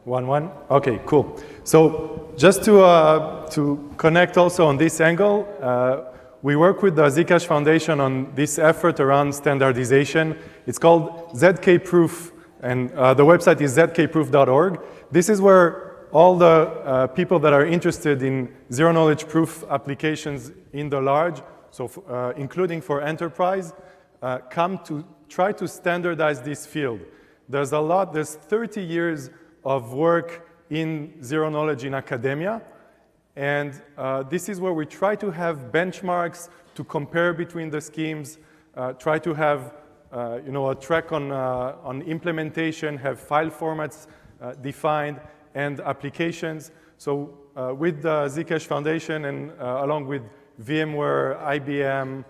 1-1? Okay, cool. So just to connect also on this angle, we work with the Zcash Foundation on this effort around standardization. It's called ZKProof, and the website is zkproof.org. This is where all the people that are interested in zero-knowledge proof applications in the large, so including for enterprise, come to try to standardize this field. There's 30 years of work in zero knowledge in academia, and this is where we try to have benchmarks to compare between the schemes, try to have a track on implementation, have file formats defined, and applications. So with the Zcash Foundation and along with VMware, IBM,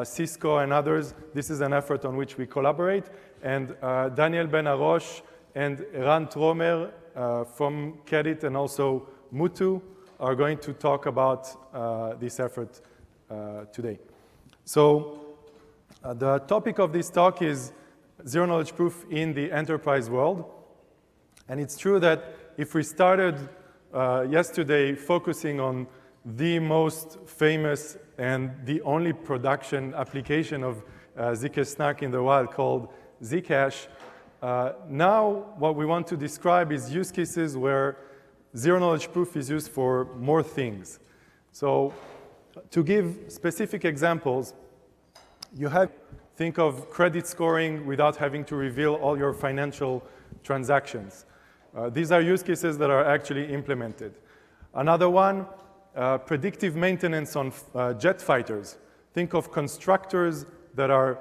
Cisco, and others, this is an effort on which we collaborate. And Daniel Ben-Arosh and Eran Tromer from QED-it and also Mutu are going to talk about this effort today. So the topic of this talk is zero-knowledge proof in the enterprise world. And it's true that if we started yesterday focusing on the most famous and the only production application of Zcash Snark in the wild called Zcash, now what we want to describe is use cases where zero-knowledge proof is used for more things. So to give specific examples, think of credit scoring without having to reveal all your financial transactions. These are use cases that are actually implemented. Another one, predictive maintenance on jet fighters. Think of constructors that are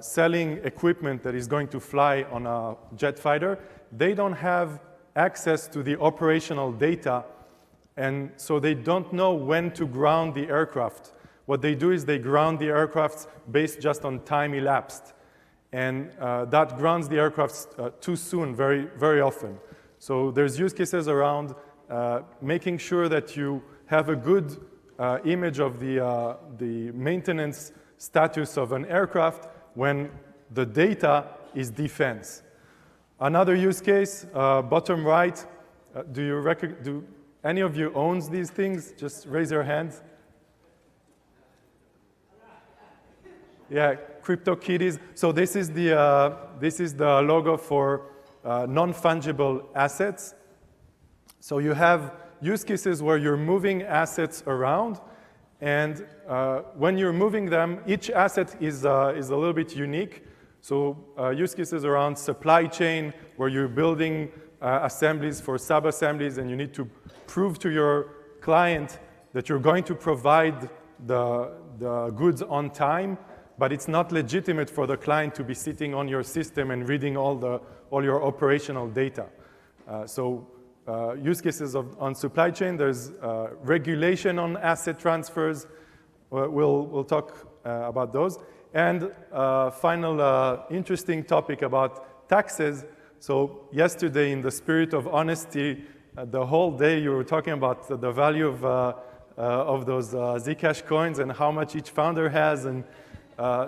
selling equipment that is going to fly on a jet fighter. They don't have access to the operational data, and so they don't know when to ground the aircraft. What they do is they ground the aircrafts based just on time elapsed. And that grounds the aircrafts too soon, very, very often. So there's use cases around making sure that you have a good image of the maintenance status of an aircraft when the data is defense. Another use case, bottom right, do any of you owns these things? Just raise your hands. Yeah, CryptoKitties. So this is the logo for non-fungible assets. So you have use cases where you're moving assets around, and when you're moving them, each asset is a little bit unique. So use cases around supply chain, where you're building assemblies for sub-assemblies, and you need to prove to your client that you're going to provide the goods on time, but it's not legitimate for the client to be sitting on your system and reading all your operational data. Use cases on supply chain, there's regulation on asset transfers. We'll talk about those. And final interesting topic about taxes. So yesterday, in the spirit of honesty, the whole day you were talking about the value of those Zcash coins and how much each founder has. And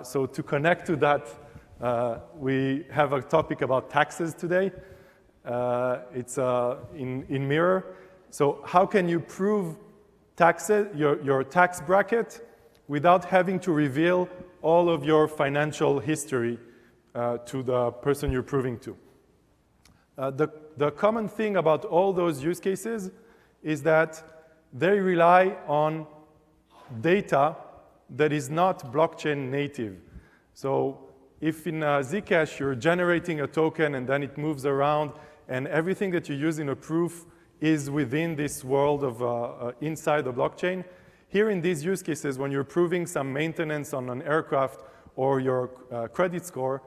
so to connect to that, we have a topic about taxes today. It's in Mirror. So how can you prove taxes, your tax bracket without having to reveal all of your financial history to the person you're proving to? The common thing about all those use cases is that they rely on data that is not blockchain native. So if in Zcash you're generating a token and then it moves around and everything that you use in a proof is within this world of inside the blockchain, here in these use cases, when you're proving some maintenance on an aircraft or your credit score,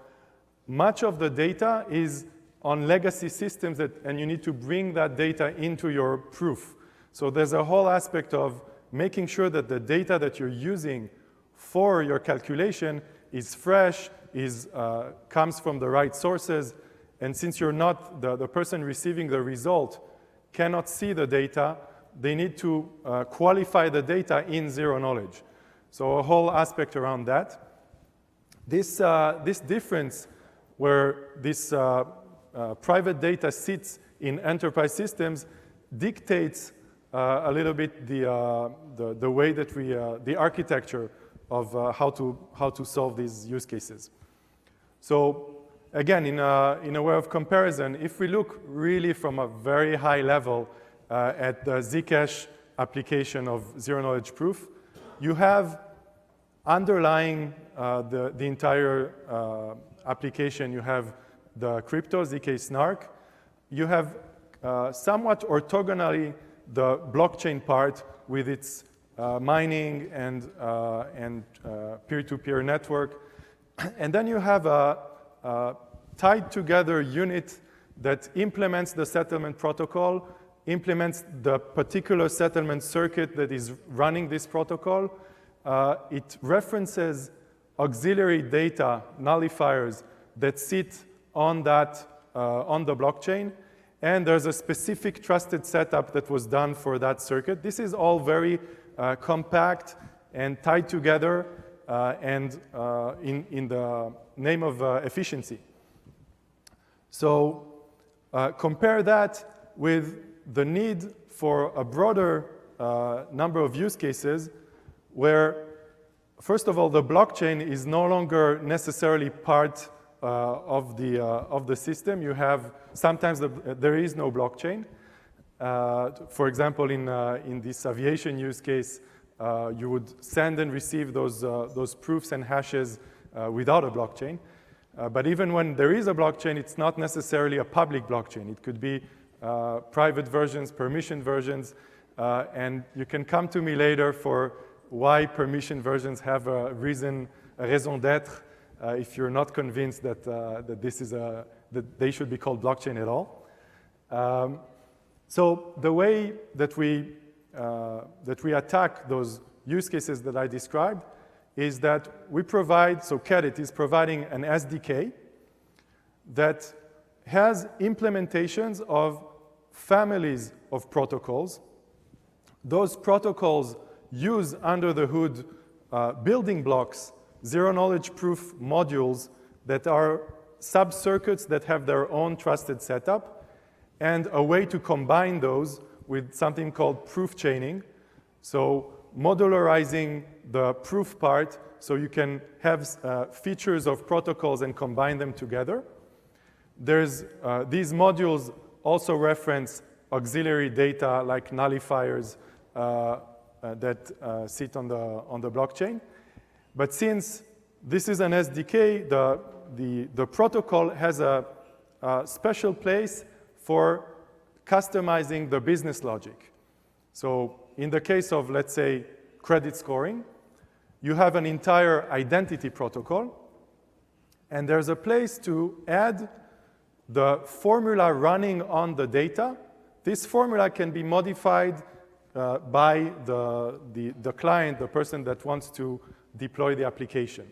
much of the data is on legacy systems and you need to bring that data into your proof. So there's a whole aspect of making sure that the data that you're using for your calculation is fresh, comes from the right sources, and since you're not the person receiving the result cannot see the data, they need to qualify the data in zero knowledge. So a whole aspect around that. This difference where this private data sits in enterprise systems dictates a little bit the way that we, the architecture of how to solve these use cases. So again, in a way of comparison, if we look really from a very high level at the Zcash application of zero-knowledge proof, you have underlying the entire application. You have the crypto, ZK snark. You have somewhat orthogonally the blockchain part with its mining and peer-to-peer network. And then you have a tied together unit that implements the settlement protocol, implements the particular settlement circuit that is running this protocol. It references auxiliary data nullifiers that sit on that on the blockchain, and there's a specific trusted setup that was done for that circuit. This is all very compact and tied together and in the name of efficiency. So compare that with the need for a broader number of use cases where, first of all, the blockchain is no longer necessarily part of the system. You have, sometimes there is no blockchain. For example, in this aviation use case, you would send and receive those proofs and hashes without a blockchain. But even when there is a blockchain, it's not necessarily a public blockchain. It could be private versions, permission versions, and you can come to me later for why permission versions have a raison d'être if you're not convinced that, that they should be called blockchain at all. So the way that we attack those use cases that I described is that we provide, so QED-it is providing an SDK that has implementations of families of protocols. Those protocols use under the hood building blocks, zero-knowledge proof modules that are sub-circuits that have their own trusted setup, and a way to combine those with something called proof chaining. So modularizing the proof part so you can have features of protocols and combine them together. There's, these modules also reference auxiliary data like nullifiers that sit on the blockchain. But since this is an SDK, the protocol has a special place for customizing the business logic. So in the case of, let's say, credit scoring, you have an entire identity protocol, and there's a place to add the formula running on the data. This formula can be modified by the client, the person that wants to deploy the application.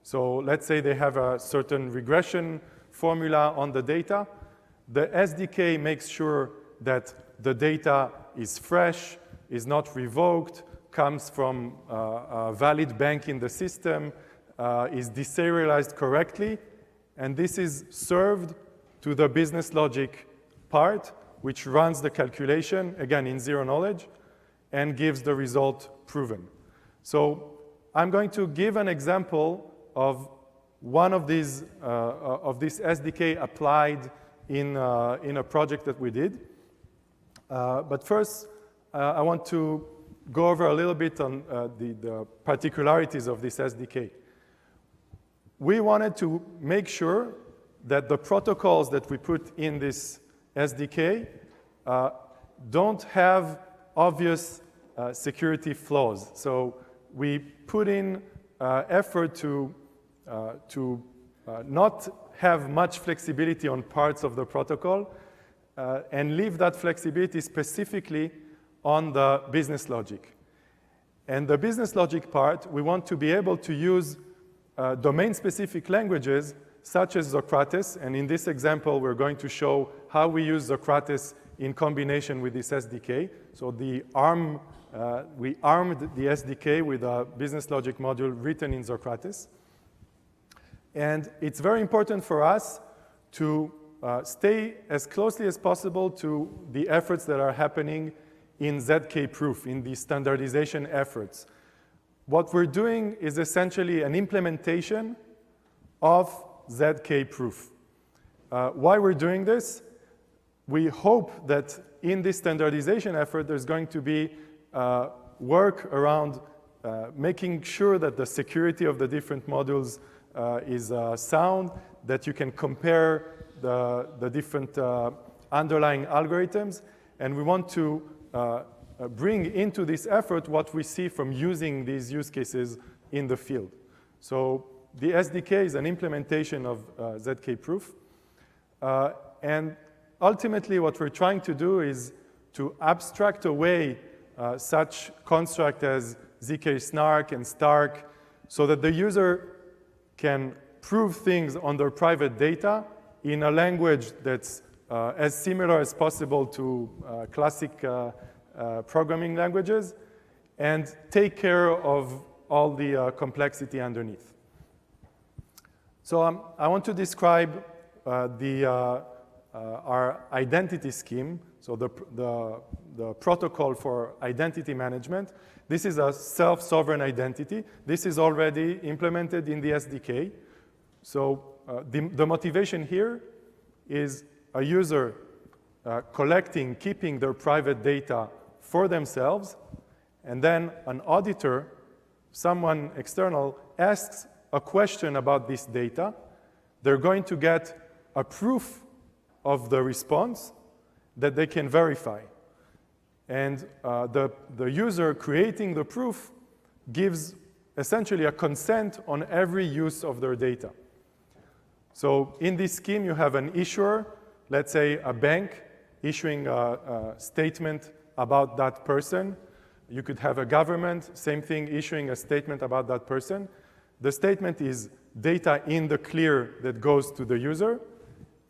So let's say they have a certain regression formula on the data. The SDK makes sure that the data is fresh, is not revoked, comes from a valid bank in the system, is deserialized correctly, and this is served to the business logic part, which runs the calculation, again, in zero knowledge, and gives the result proven. So I'm going to give an example of one of these, of this SDK applied in a project that we did. But first, I want to go over a little bit on the particularities of this SDK. We wanted to make sure that the protocols that we put in this SDK don't have obvious security flaws. So we put in effort to not have much flexibility on parts of the protocol and leave that flexibility specifically on the business logic. And the business logic part, we want to be able to use domain-specific languages such as Socrates, and in this example, we're going to show how we use Socrates in combination with this SDK. So we armed the SDK with a business logic module written in Socrates. And it's very important for us to stay as closely as possible to the efforts that are happening in ZKProof, in the standardization efforts. What we're doing is essentially an implementation of ZKProof. Why we're doing this? We hope that in this standardization effort, there's going to be work around making sure that the security of the different modules is sound, that you can compare the different underlying algorithms, and we want to bring into this effort what we see from using these use cases in the field. So the SDK is an implementation of ZKProof, and ultimately what we're trying to do is to abstract away such construct as Zk snark and stark so that the user can prove things on their private data in a language that's as similar as possible to classic programming languages and take care of all the complexity underneath. So I want to describe our identity scheme, so the protocol for identity management. This is a self-sovereign identity. This is already implemented in the SDK. So the motivation here is a user collecting, keeping their private data for themselves, and then an auditor, someone external, asks a question about this data. They're going to get a proof of the response that they can verify. And the user creating the proof gives essentially a consent on every use of their data. So in this scheme, you have an issuer, let's say a bank, issuing a statement about that person. You could have a government, same thing, issuing a statement about that person. The statement is data in the clear that goes to the user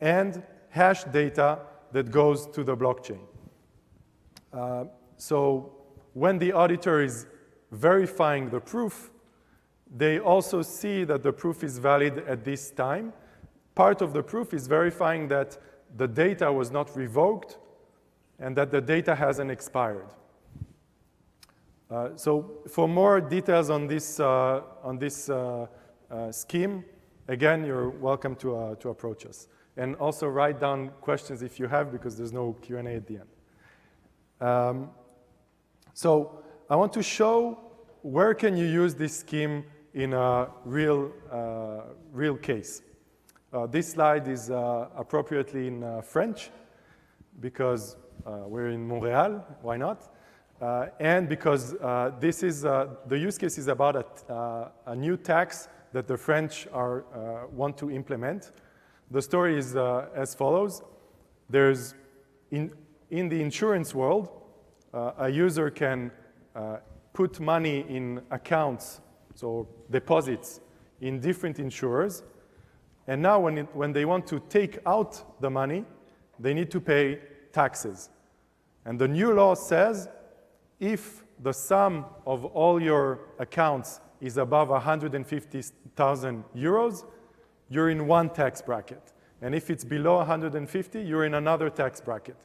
and hash data that goes to the blockchain. So when the auditor is verifying the proof, they also see that the proof is valid at this time. Part of the proof is verifying that the data was not revoked and that the data hasn't expired. So for more details on this scheme, again, you're welcome to approach us. And also write down questions if you have, because there's no Q&A at the end. So I want to show where can you use this scheme in a real case. This slide is appropriately in French, because we're in Montreal, why not? And because this is, the use case is about a new tax that the French want to implement. The story is as follows. There's, in the insurance world, a user can put money in accounts, so deposits, in different insurers. And now when they want to take out the money, they need to pay taxes. And the new law says if the sum of all your accounts is above 150,000 euros, you're in one tax bracket. And if it's below 150, you're in another tax bracket.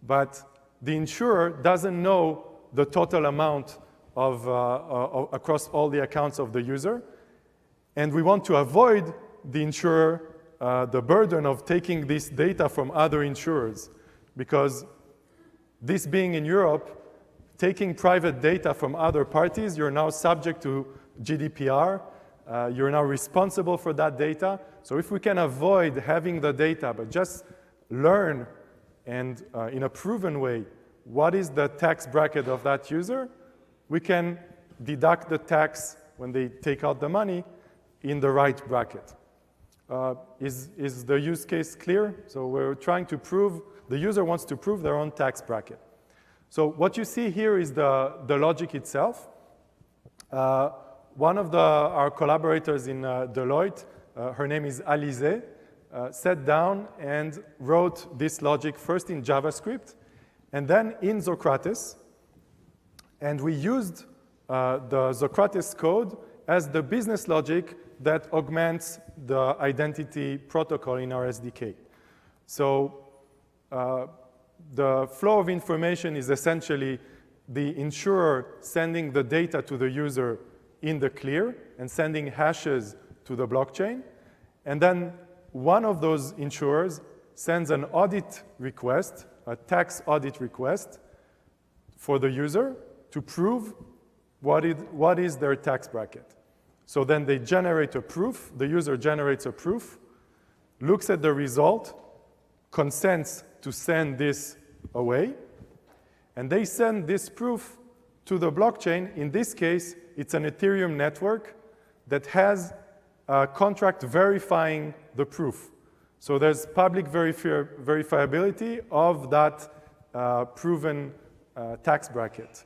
But the insurer doesn't know the total amount across all the accounts of the user. And we want to avoid the insurer the burden of taking this data from other insurers. Because this being in Europe, taking private data from other parties, you're now subject to GDPR. You're now responsible for that data. So if we can avoid having the data, but just learn and in a proven way, what is the tax bracket of that user, we can deduct the tax when they take out the money in the right bracket. Is the use case clear? So we're trying to prove, the user wants to prove their own tax bracket. So what you see here is the logic itself. One of our collaborators in Deloitte, her name is Alizé, sat down and wrote this logic first in JavaScript and then in Socrates. And we used the Socrates code as the business logic that augments the identity protocol in our SDK. So the flow of information is essentially the insurer sending the data to the user in the clear and sending hashes to the blockchain. And then one of those insurers sends an audit request, a tax audit request for the user to prove what is their tax bracket. So then they generate a proof, the user generates a proof, looks at the result, consents to send this away, and they send this proof to the blockchain. In this case, it's an Ethereum network that has a contract verifying the proof. So there's public verifiability of that proven tax bracket.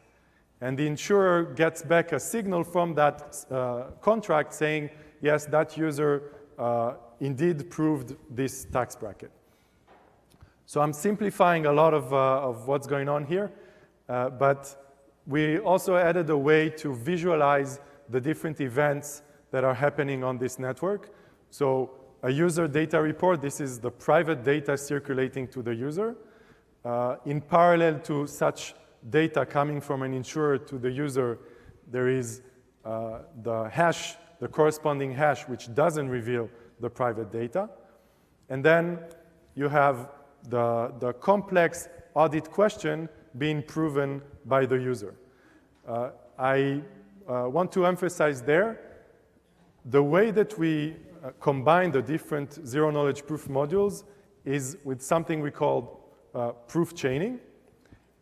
And the insurer gets back a signal from that contract saying, yes, that user indeed proved this tax bracket. So I'm simplifying a lot of what's going on here, but we also added a way to visualize the different events that are happening on this network. So a user data report, this is the private data circulating to the user. In parallel to such data coming from an insurer to the user, there is the hash, the corresponding hash, which doesn't reveal the private data. And then you have the complex audit question being proven by the user. I want to emphasize there, the way that we combine the different zero-knowledge proof modules is with something we call proof chaining.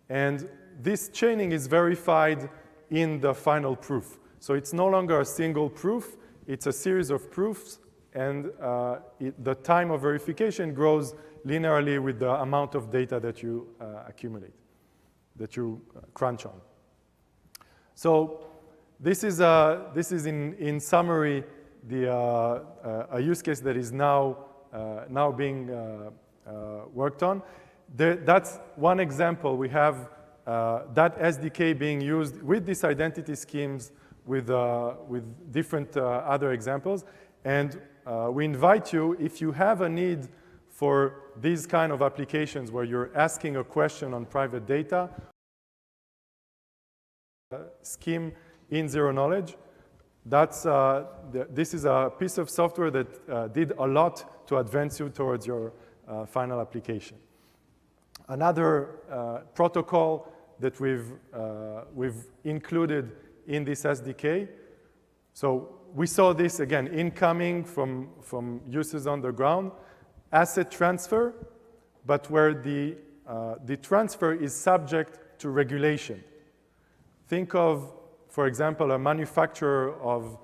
And this chaining is verified in the final proof. So it's no longer a single proof, it's a series of proofs, and the time of verification grows linearly with the amount of data that you accumulate, that you crunch on. So this is in summary a use case that is now being worked on. That's one example. We have that SDK being used with these identity schemes with different other examples. And we invite you, if you have a need for these kind of applications where you're asking a question on private data, scheme in zero knowledge, this is a piece of software that did a lot to advance you towards your final application. Another protocol that we've included in this SDK, so we saw this again incoming from users on the ground, asset transfer, but where the transfer is subject to regulation. Think of, for example, a manufacturer of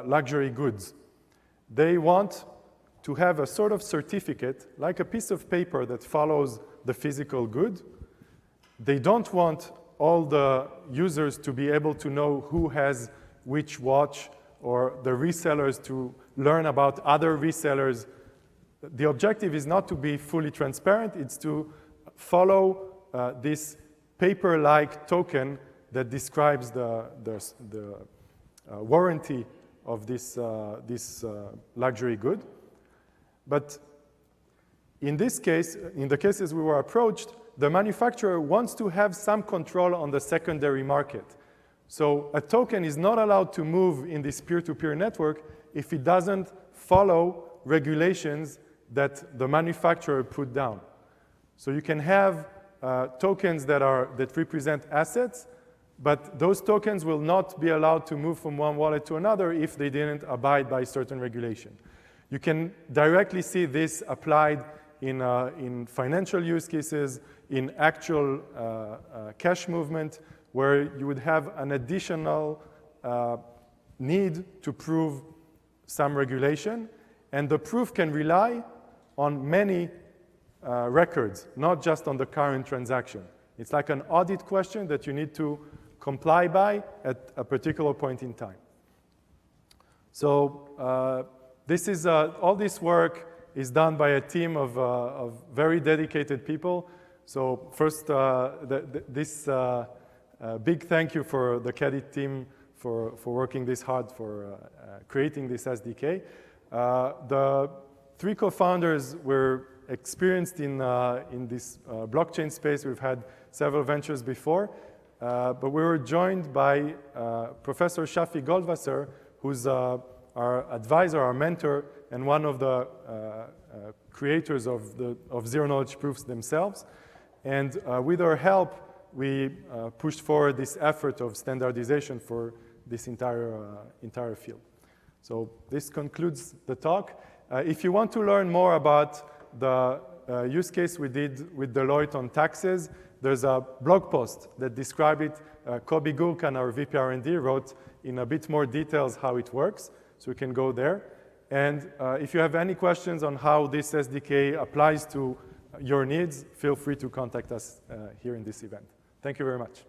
luxury goods. They want to have a sort of certificate, like a piece of paper that follows the physical good. They don't want all the users to be able to know who has which watch, or the resellers to learn about other resellers. The objective is not to be fully transparent, it's to follow this paper-like token that describes the warranty of this luxury good. But in this case, in the cases we were approached, the manufacturer wants to have some control on the secondary market. So a token is not allowed to move in this peer-to-peer network if it doesn't follow regulations that the manufacturer put down. So you can have tokens that represent assets, but those tokens will not be allowed to move from one wallet to another if they didn't abide by certain regulation. You can directly see this applied in financial use cases, in actual cash movement, where you would have an additional need to prove some regulation, and the proof can rely on many records, not just on the current transaction. It's like an audit question that you need to comply by at a particular point in time. So this is all this work is done by a team of very dedicated people. So first, this big thank you for the QED-it team for working this hard for creating this SDK. The three co-founders were experienced in this blockchain space. We've had several ventures before, but we were joined by Professor Shafi Goldwasser, who's our advisor, our mentor, and one of the creators of zero-knowledge proofs themselves. And with our help, we pushed forward this effort of standardization for this entire field. So this concludes the talk. If you want to learn more about the use case we did with Deloitte on taxes, there's a blog post that describes it. Kobe Gulkan, our VP R&D, wrote in a bit more details how it works, so you can go there. And if you have any questions on how this SDK applies to your needs, feel free to contact us here in this event. Thank you very much.